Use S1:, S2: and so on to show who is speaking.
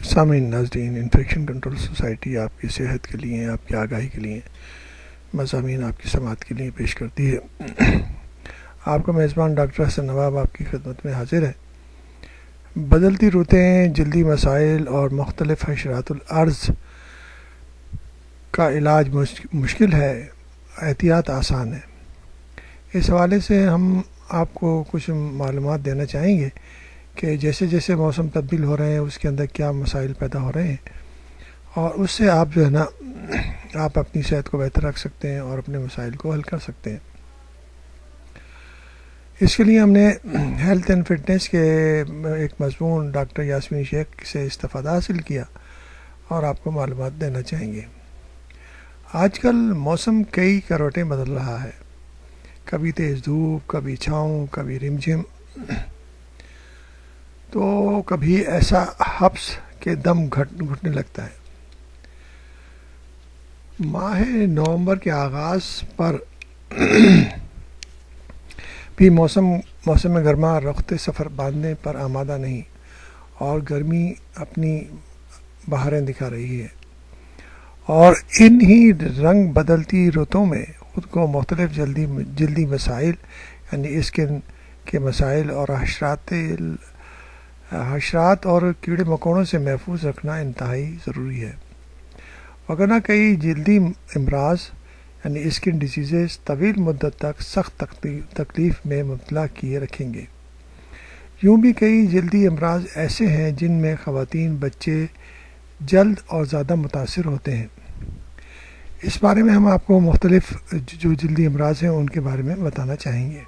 S1: سامعین ناظرین، infection control society آپ کی صحت کے لیے، آپ کی آگاہی کے لیے مضامین آپ کی سماعت کے لیے پیش کرتی ہے۔ آپ کا میزبان ڈاکٹر حسن نواب آپ کی خدمت میں حاضر ہے۔ بدلتی رتیں، جلدی مسائل اور مختلف حشرات الارض کا علاج مشکل ہے، احتیاط آسان ہے۔ اس حوالے سے ہم آپ کو کچھ معلومات دینا چاہیں گے کہ جیسے جیسے موسم تبدیل ہو رہے ہیں اس کے اندر کیا مسائل پیدا ہو رہے ہیں، اور اس سے آپ جو ہے نا آپ اپنی صحت کو بہتر رکھ سکتے ہیں اور اپنے مسائل کو حل کر سکتے ہیں۔ اس کے لیے ہم نے ہیلتھ اینڈ فٹنس کے ایک مضمون ڈاکٹر یاسمین شیخ سے استفادہ حاصل کیا اور آپ کو معلومات دینا چاہیں گے۔ آج کل موسم کئی کروٹیں بدل رہا ہے، کبھی تیز دھوپ، کبھی چھاؤں، کبھی رمجھم، تو کبھی ایسا حبس کہ دم گھٹنے لگتا ہے۔ ماہ نومبر کے آغاز پر بھی موسم گرما رخت سفر باندھنے پر آمادہ نہیں، اور گرمی اپنی بہاریں دکھا رہی ہے، اور ان ہی رنگ بدلتی رتوں میں خود کو مختلف جلدی مسائل یعنی اسکن کے مسائل اور حشرات اور کیڑے مکوڑوں سے محفوظ رکھنا انتہائی ضروری ہے، وگرنہ کئی جلدی امراض یعنی اسکن ڈیزیزز طویل مدت تک سخت تکلیف میں مبتلا کیے رکھیں گے۔ یوں بھی کئی جلدی امراض ایسے ہیں جن میں خواتین، بچے جلد اور زیادہ متاثر ہوتے ہیں۔ اس بارے میں ہم آپ کو مختلف جو جلدی امراض ہیں ان کے بارے میں بتانا چاہیں گے۔